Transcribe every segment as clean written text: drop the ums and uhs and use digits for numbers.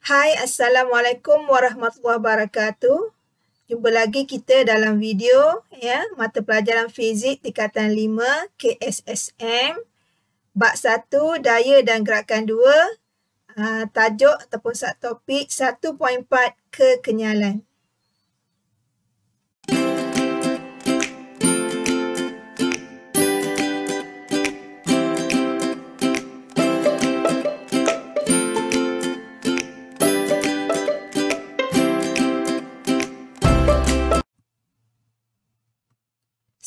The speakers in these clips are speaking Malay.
Hai, Assalamualaikum warahmatullahi wabarakatuh. Jumpa lagi kita dalam video mata pelajaran fizik tingkatan 5 KSSM bab 1 daya dan gerakan 2, tajuk ataupun subtopik 1.4 kekenyalan.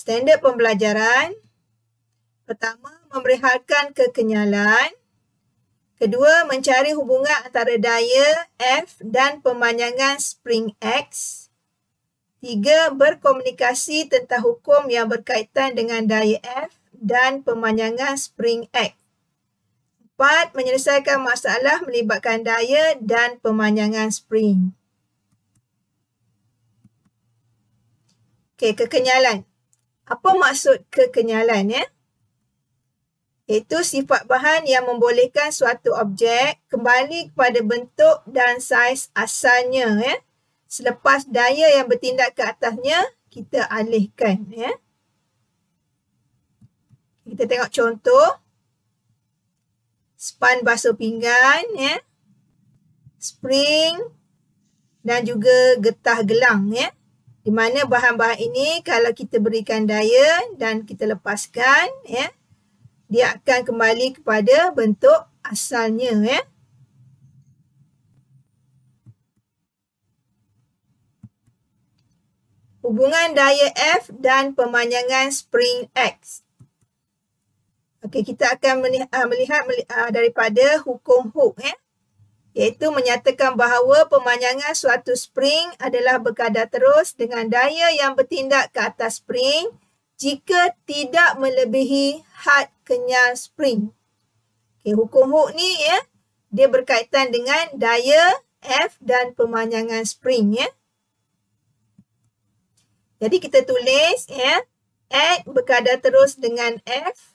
Standard pembelajaran. Pertama, memerihalkan kekenyalan. Kedua, mencari hubungan antara daya F dan pemanjangan spring X. Tiga, berkomunikasi tentang hukum yang berkaitan dengan daya F dan pemanjangan spring X. Empat, menyelesaikan masalah melibatkan daya dan pemanjangan spring. Okey, kekenyalan. Apa maksud kekenyalan Iaitu sifat bahan yang membolehkan suatu objek kembali kepada bentuk dan saiz asalnya selepas daya yang bertindak ke atasnya kita alihkan Kita tengok contoh. Span basuh pinggan spring dan juga getah gelang Di mana bahan-bahan ini kalau kita berikan daya dan kita lepaskan dia akan kembali kepada bentuk asalnya Hubungan daya F dan pemanjangan spring X. Okey, kita akan melihat daripada hukum Hooke iaitu menyatakan bahawa pemanjangan suatu spring adalah berkadar terus dengan daya yang bertindak ke atas spring jika tidak melebihi had kenyal spring. Okay, hukum Hooke ni dia berkaitan dengan daya F dan pemanjangan spring Jadi kita tulis X berkadar terus dengan F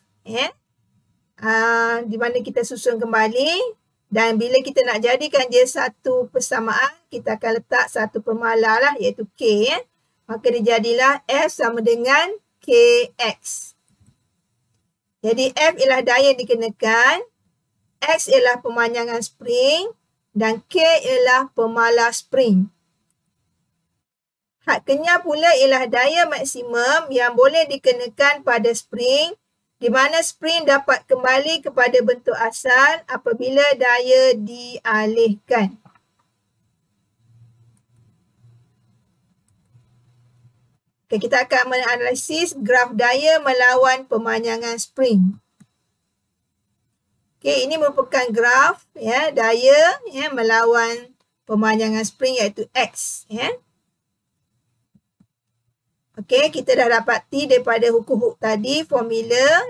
di mana kita susun kembali. Dan bila kita nak jadikan dia satu persamaan, kita akan letak satu pemalar lah, iaitu K. Maka dia jadilah F sama dengan KX. Jadi F ialah daya yang dikenakan, X ialah pemanjangan spring, dan K ialah pemalar spring. Had kenyal pula ialah daya maksimum yang boleh dikenakan pada spring, di mana spring dapat kembali kepada bentuk asal apabila daya dialihkan. Okay, kita akan menganalisis graf daya melawan pemanjangan spring. Okay, ini merupakan graf daya melawan pemanjangan spring iaitu X. Okey, kita dah dapati daripada hukum Hooke tadi formula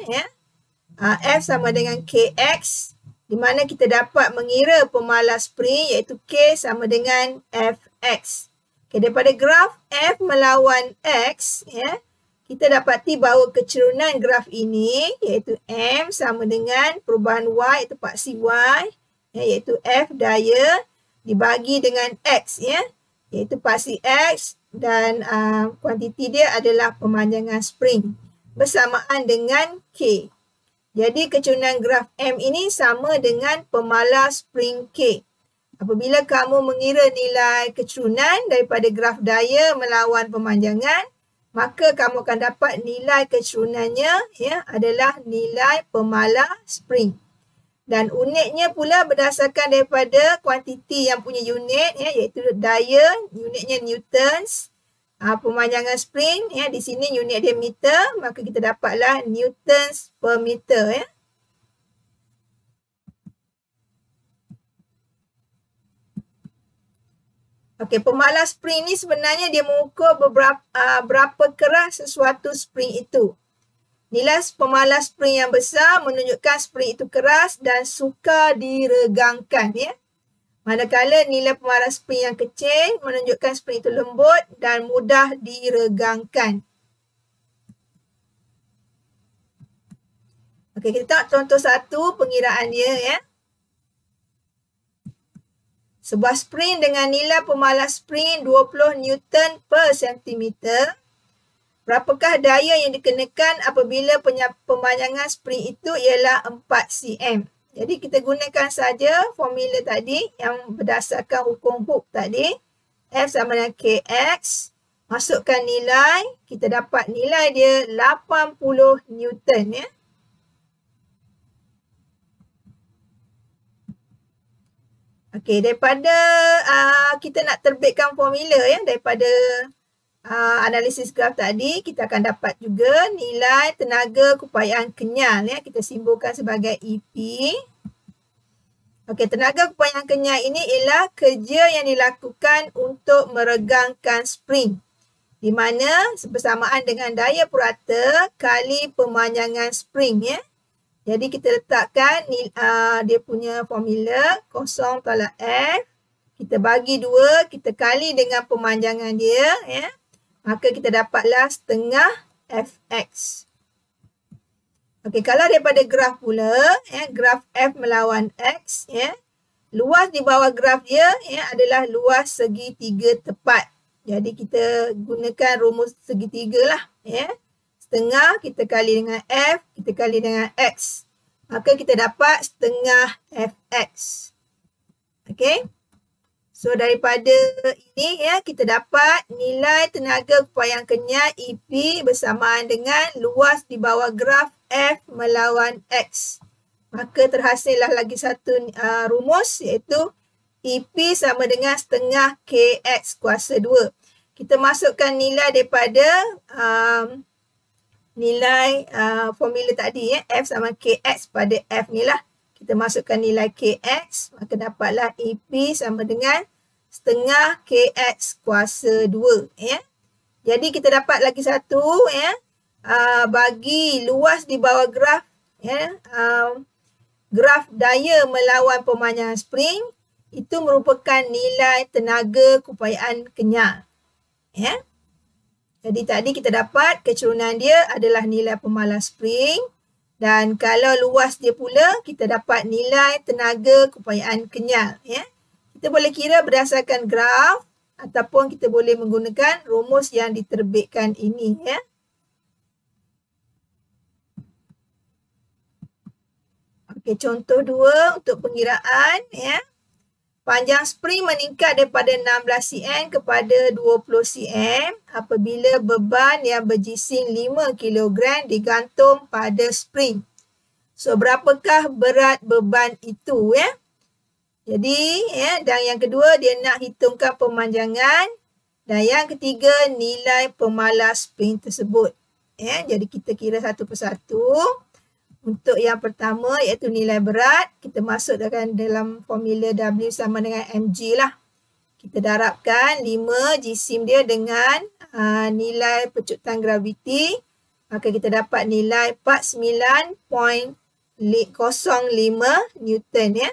F sama dengan KX di mana kita dapat mengira pemalar spring iaitu K sama dengan Fx. Okey, daripada graf F melawan X kita dapati bahawa kecerunan graf ini iaitu M sama dengan perubahan Y iaitu paksi Y iaitu F daya dibagi dengan X iaitu paksi X dan kuantiti dia adalah pemanjangan spring bersamaan dengan K. Jadi kecerunan graf M ini sama dengan pemalar spring K. Apabila kamu mengira nilai kecerunan daripada graf daya melawan pemanjangan, maka kamu akan dapat nilai kecerunannya adalah nilai pemalar spring. Dan unitnya pula berdasarkan daripada kuantiti yang punya unit iaitu daya, unitnya newtons. Pemanjangan spring di sini unit dia meter, maka kita dapatlah newtons per meter Okey, pemalar spring ni sebenarnya dia mengukur berapa keras sesuatu spring itu. Nilai pemalar spring yang besar menunjukkan spring itu keras dan sukar diregangkan Manakala nilai pemalar spring yang kecil menunjukkan spring itu lembut dan mudah diregangkan. Okey, kita tengok contoh satu pengiraan dia Sebuah spring dengan nilai pemalas spring 20 Newton per sentimeter. Berapakah daya yang dikenakan apabila pemanjangan spring itu ialah 4 cm. Jadi kita gunakan saja formula tadi yang berdasarkan hukum Hooke tadi. F sama dengan Kx. Masukkan nilai, kita dapat nilai dia 80 Newton ya. Okey, daripada kita nak terbitkan formula ya, daripada analisis graf tadi, kita akan dapat juga nilai tenaga keupayaan kenyal ya. Kita simbolkan sebagai EP. Okey, tenaga keupayaan kenyal ini ialah kerja yang dilakukan untuk meregangkan spring, di mana bersamaan dengan daya purata kali pemanjangan spring ya. Jadi kita letakkan dia punya formula kosong tolak F. Kita bagi 2, kita kali dengan pemanjangan dia ya. Maka kita dapatlah setengah Fx. Okey, kalau daripada graf pula ya, graf F melawan X ya. Luas di bawah graf dia ya adalah luas segitiga tepat. Jadi kita gunakan rumus segitiga lah ya. Setengah kita kali dengan F, kita kali dengan X. Maka kita dapat setengah Fx. Okey. So daripada ini ya kita dapat nilai tenaga keupayaan kenyal EP bersamaan dengan luas di bawah graf F melawan X. Maka terhasillah lagi satu rumus iaitu EP sama dengan setengah Kx kuasa 2. Kita masukkan nilai daripada nilai formula tadi ya, F sama Kx pada F ni lah. Kita masukkan nilai Kx, maka dapatlah EP sama dengan setengah Kx kuasa 2 ya. Jadi kita dapat lagi satu ya, bagi luas di bawah graf ya, graf daya melawan pemanjangan spring itu merupakan nilai tenaga keupayaan kenyal ya. Jadi tadi kita dapat kecerunan dia adalah nilai pemalas spring, dan kalau luas dia pula kita dapat nilai tenaga keupayaan kenyal ya. Kita boleh kira berdasarkan graf ataupun kita boleh menggunakan rumus yang diterbitkan ini ya. Okey, contoh 2 untuk pengiraan ya. Panjang spring meningkat daripada 16 cm kepada 20 cm apabila beban yang berjising 5 kg digantung pada spring. So, berapakah berat beban itu ya? Jadi, ya, dan yang kedua dia nak hitungkan pemanjangan, dan yang ketiga nilai pemalas spring tersebut. Ya, jadi kita kira satu persatu. Untuk yang pertama iaitu nilai berat, kita masukkan dalam formula W sama dengan mg lah. Kita darabkan 5 jisim dia dengan nilai pecutan graviti, maka kita dapat nilai 49.05 Newton ya.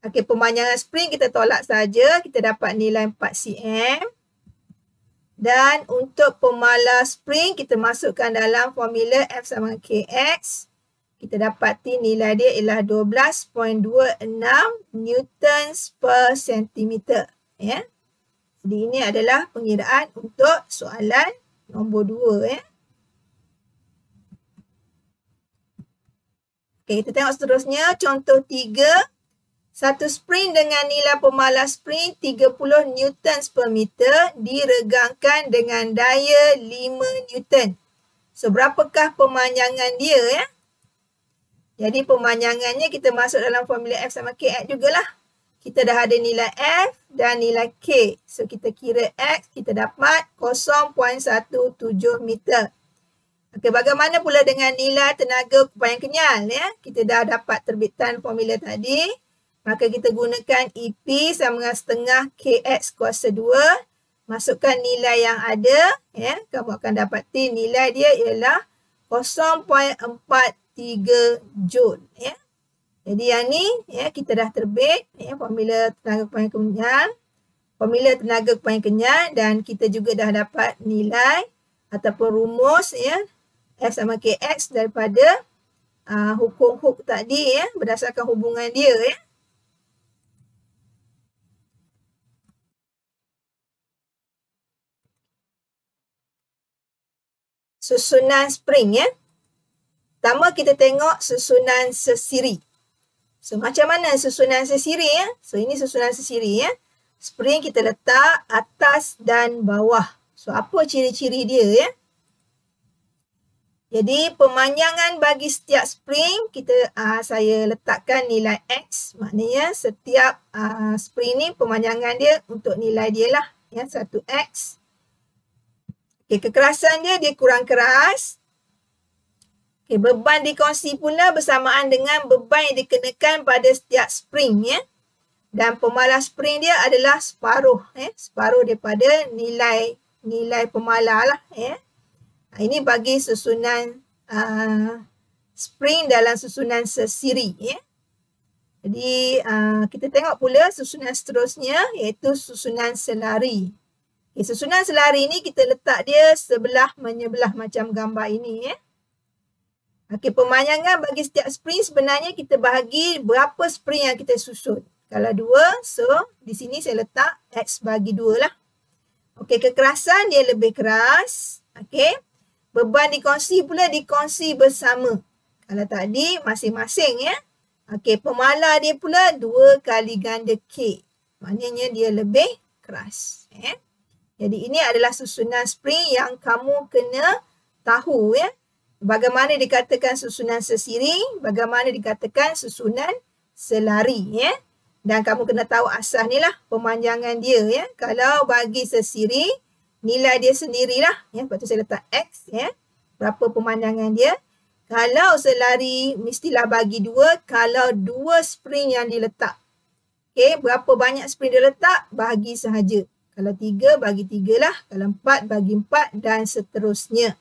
Okey, pemanjangan spring kita tolak saja, kita dapat nilai 4 cm. Dan untuk pemalas spring kita masukkan dalam formula F sama Kx. Kita dapati nilai dia ialah 12.26 newtons per sentimeter ya. Jadi ini adalah pengiraan untuk soalan nombor 2 ya. Okey, kita tengok seterusnya contoh 3. Satu spring dengan nilai pemalas spring 30 newtons per meter diregangkan dengan daya 5 newton. So berapakah pemanjangan dia ya? Jadi pemanjangannya kita masuk dalam formula F sama Kx jugalah. Kita dah ada nilai F dan nilai K. So kita kira X, kita dapat 0.17 meter. Okey, bagaimana pula dengan nilai tenaga keupayaan kenyal ya? Kita dah dapat terbitan formula tadi. Maka kita gunakan EP sama dengan setengah Kx kuasa 2. Masukkan nilai yang ada ya. Kamu akan dapati nilai dia ialah 0.43 Joule ya. Jadi yang ni ya kita dah terbit ya formula tenaga keupayaan kenyal, formula tenaga keupayaan kenyal, dan kita juga dah dapat nilai ataupun rumus ya F sama Kx daripada hukum Hooke tadi ya, berdasarkan hubungan dia ya. susunan spring ya. Pertama kita tengok susunan sesiri. So macam mana susunan sesiri ya? So ini susunan sesiri ya. Spring kita letak atas dan bawah. So apa ciri-ciri dia ya? Jadi pemanjangan bagi setiap spring saya letakkan nilai X. Maknanya setiap spring ni pemanjangan dia untuk nilai dia lah ya, 1X. Okay, kekerasan dia kurang keras. Okay, beban dikongsi pula bersamaan dengan beban yang dikenakan pada setiap spring ya. Dan pemalas spring dia adalah separuh separuh daripada nilai pemalas lah ya. Ini bagi susunan spring dalam susunan sesiri ya. Jadi kita tengok pula susunan seterusnya iaitu susunan selari. Okay, susunan selari ni kita letak dia sebelah menyebelah macam gambar ini ya. Okey, pemanjangan bagi setiap spring sebenarnya kita bahagi berapa spring yang kita susun. Kalau 2, so di sini saya letak X bagi 2 lah. Okey, kekerasan dia lebih keras. Okey, beban dikongsi pula dikongsi bersama. Kalau tadi masing-masing ya. Okey, pemalas dia pula 2 kali ganda K. Maknanya dia lebih keras. Jadi ini adalah susunan spring yang kamu kena tahu ya. Bagaimana dikatakan susunan sesiri, bagaimana dikatakan susunan selari ya. Dan kamu kena tahu asas ni lah pemanjangan dia ya. Kalau bagi sesiri, nilai dia sendirilah ya. Lepas tu saya letak X ya. Berapa pemanjangan dia. Kalau selari mestilah bagi 2 kalau 2 spring yang diletak. Okey, berapa banyak spring dia letak, bahagi sahaja. Kalau 3 bagi 3 lah, kalau 4 bagi 4 dan seterusnya.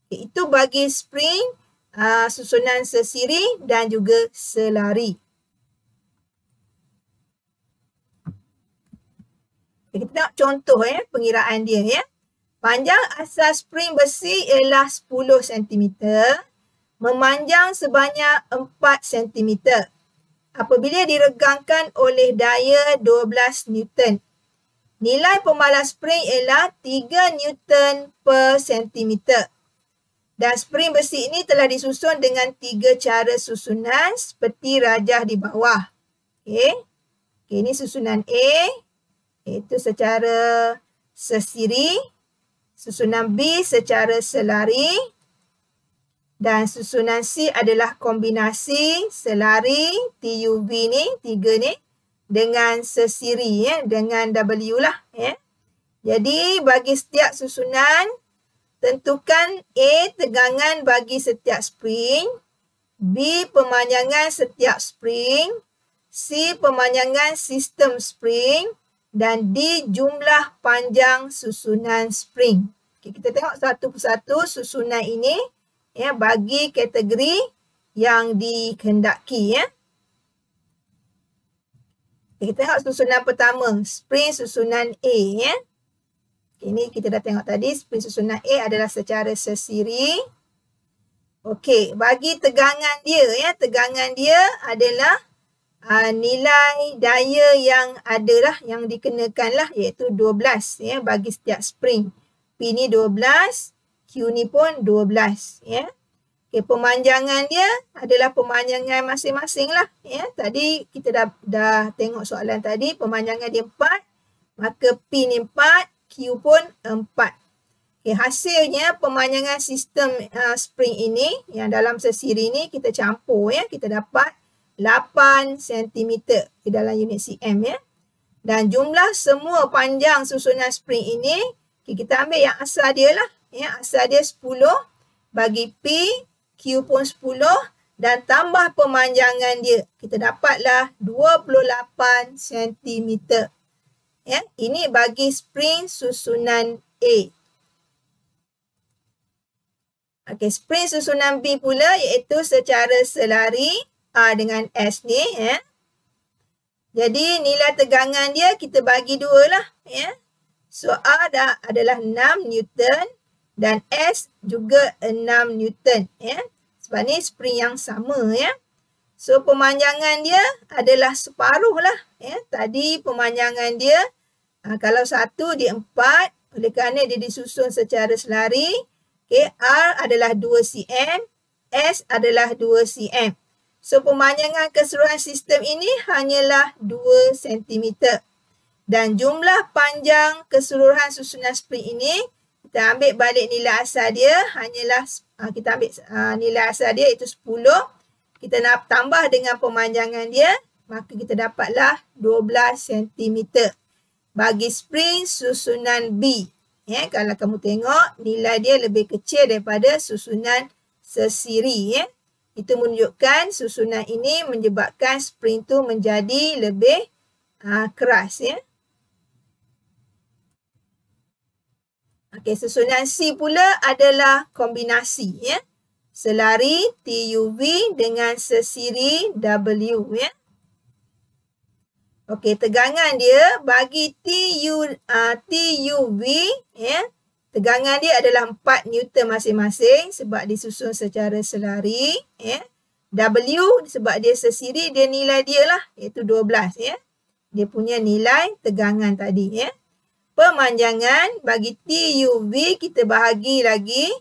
Okay, itu bagi spring, susunan sesiri dan juga selari. Okay, kita tengok contoh pengiraan dia ya. Panjang asas spring besi ialah 10 cm. Memanjang sebanyak 4 cm. Apabila diregangkan oleh daya 12 Newton. Nilai pemalas spring ialah 3 Newton per cm. Dan spring besi ini telah disusun dengan 3 cara susunan seperti rajah di bawah. Okey. Okey, ini susunan A iaitu secara sesiri. Susunan B secara selari. Dan susunan C adalah kombinasi selari TUV ni, 3 ni dengan sesiri ya, dengan W lah ya. Jadi bagi setiap susunan tentukan A tegangan bagi setiap spring, B pemanjangan setiap spring, C pemanjangan sistem spring dan D jumlah panjang susunan spring. Okay, kita tengok satu persatu susunan ini ya bagi kategori yang dikehendaki ya. Okay, kita tengok susunan pertama, spring susunan A ya. Ini kita dah tengok tadi, spring susunan A adalah secara sesiri. Okey, bagi tegangan dia ya, tegangan dia adalah nilai daya yang adalah yang dikenakan lah iaitu 12 ya bagi setiap spring. P ni 12, Q ni pun 12 ya. Okey, pemanjangan dia adalah pemanjangan masing-masing lah ya. Tadi kita dah tengok soalan tadi, pemanjangan dia 4, maka P ni 4, Q pun 4. Okay, hasilnya pemanjangan sistem spring ini yang dalam sesiri ini kita campur ya. Kita dapat 8 cm di dalam unit cm ya. Dan jumlah semua panjang susunan spring ini kita ambil yang asal dia lah. Ya, asal dia 10 bagi P, Q pun 10 dan tambah pemanjangan dia. Kita dapatlah 28 cm. Ya, ini bagi spring susunan A. Okey, spring susunan B pula iaitu secara selari A dengan S ni ya. Jadi nilai tegangan dia kita bagi 2 lah ya. So A adalah 6 Newton dan S juga 6 Newton ya. Sebab ni spring yang sama ya. So pemanjangan dia adalah separuh lah ya. Tadi pemanjangan dia kalau 1 dia 4 oleh kerana dia disusun secara selari. Okay, R adalah 2 cm, S adalah 2 cm. So, pemanjangan keseluruhan sistem ini hanyalah 2 cm. Dan jumlah panjang keseluruhan susunan spring ini, kita ambil balik nilai asal dia, hanyalah, kita ambil nilai asal dia iaitu 10. Kita nak tambah dengan pemanjangan dia, maka kita dapatlah 12 cm. Bagi spring susunan B. Ya, kalau kamu tengok, nilai dia lebih kecil daripada susunan sesiri. Ya. Itu menunjukkan susunan ini menyebabkan spring tu menjadi lebih keras. Ya. Okey, susunan C pula adalah kombinasi. Ya. Selari TUV dengan sesiri W. Ya. Okey, tegangan dia bagi TUV, ya, tegangan dia adalah 4 Newton masing-masing sebab disusun secara selari. Ya. W sebab dia sesiri, dia nilai dia lah iaitu 12. Ya. Dia punya nilai tegangan tadi. Ya. Pemanjangan bagi TUV kita bahagi lagi.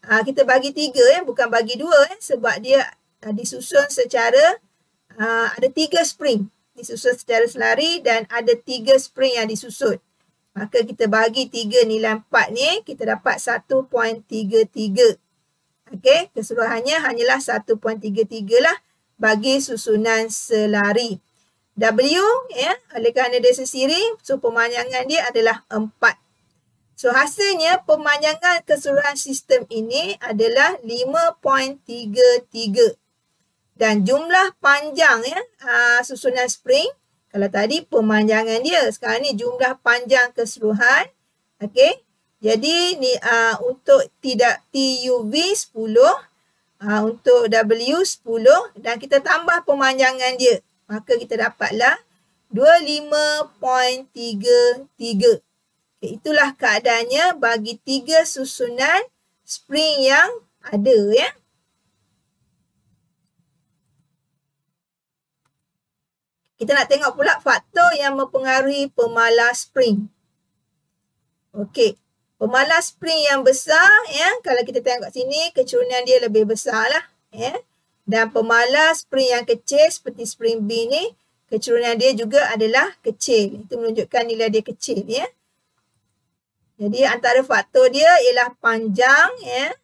Kita bagi 3, ya, bukan bagi 2, ya, sebab dia disusun secara ada 3 spring. Disusun secara selari dan ada 3 spring yang disusun. Maka kita bagi 3 nilai 4 ni, kita dapat 1.33. Okey, keseluruhannya hanyalah 1.33 lah bagi susunan selari. W, ya, oleh kerana dia sesiri, so pemanjangan dia adalah 4. So hasilnya pemanjangan keseluruhan sistem ini adalah 5.33. Dan jumlah panjang, ya, susunan spring, kalau tadi pemanjangan dia, sekarang ni jumlah panjang keseluruhan. Okey. Jadi ni untuk tidak TUV 10, untuk W 10 dan kita tambah pemanjangan dia. Maka kita dapatlah 25.33. Okay, itulah keadaannya bagi 3 susunan spring yang ada, ya. Kita nak tengok pula faktor yang mempengaruhi pemalas spring. Okey, pemalas spring yang besar, ya, kalau kita tengok sini, kecurunan dia lebih besar lah. Ya. Dan pemalas spring yang kecil seperti spring B ni, kecurunan dia juga adalah kecil. Itu menunjukkan nilai dia kecil. Ya. Jadi antara faktor dia ialah panjang. Ya.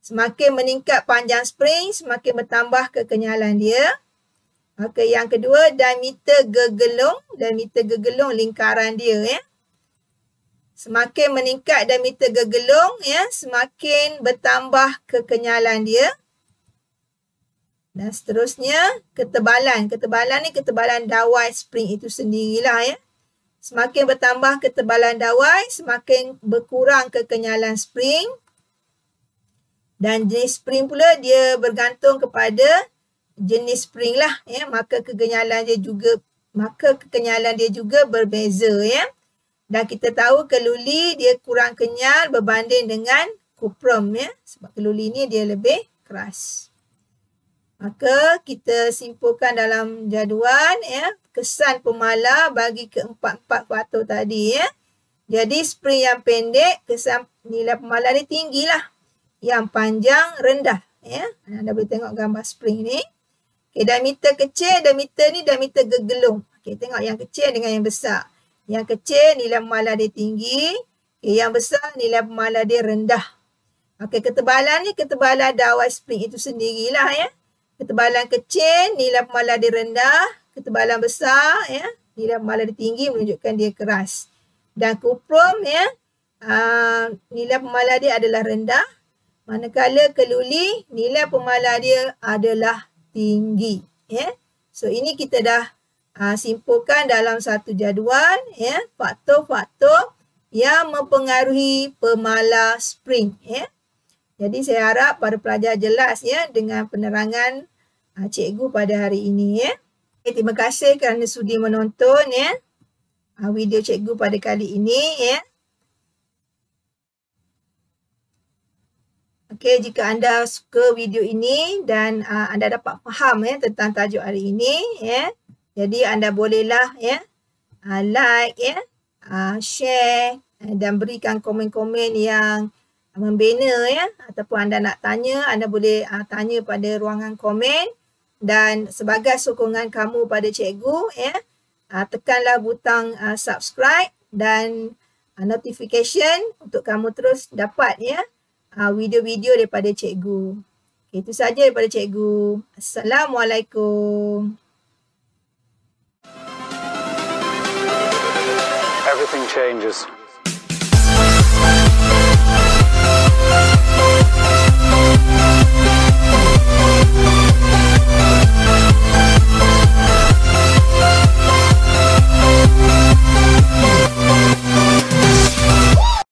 Semakin meningkat panjang spring, semakin bertambah kekenyalan dia. Maka yang kedua, diameter gegelung lingkaran dia, ya. Semakin meningkat diameter gegelung, ya, semakin bertambah kekenyalan dia. Dan seterusnya, ketebalan. Ketebalan ni ketebalan dawai spring itu sendirilah, ya. Semakin bertambah ketebalan dawai, semakin berkurang kekenyalan spring. Dan jenis spring pula dia bergantung kepada jenis spring lah, ya, maka kekenyalan dia juga berbeza, ya. Dan kita tahu keluli dia kurang kenyal berbanding dengan kuprum, ya, sebab keluli ni dia lebih keras. Maka kita simpulkan dalam jadual, ya, kesan pemala bagi keempat-empat faktor tadi, ya. Jadi spring yang pendek kesan nilai pemala ni tinggilah, yang panjang rendah, ya. Anda boleh tengok gambar spring ni. Okay, diameter kecil, diameter ni diameter gegelung. Okay, tengok yang kecil dengan yang besar. Yang kecil nilai pemala dia tinggi. Okay, yang besar nilai pemala dia rendah. Okay, ketebalan ni ketebalan dawai spring itu sendirilah, ya. Ketebalan kecil nilai pemala dia rendah. Ketebalan besar, ya, nilai pemala dia tinggi menunjukkan dia keras. Dan kuprum, ya, nilai pemala dia adalah rendah. Manakala keluli nilai pemala dia adalah tinggi, ya. So ini kita dah simpulkan dalam satu jadual, ya, faktor-faktor yang mempengaruhi pemala spring, ya. Jadi saya harap para pelajar jelas, ya, dengan penerangan cikgu pada hari ini, ya. Okay, terima kasih kerana sudi menonton, ya, video cikgu pada kali ini, ya. Okey, jika anda suka video ini dan anda dapat faham, ya, tentang tajuk hari ini, ya, jadi anda bolehlah, ya, like, ya, share dan berikan komen-komen yang membina ya, ataupun anda nak tanya, anda boleh tanya pada ruangan komen. Dan sebagai sokongan kamu pada cikgu ya, tekanlah butang subscribe dan notification untuk kamu terus dapat ya video-video daripada cikgu. Itu saja daripada cikgu. Assalamualaikum. Everything changes.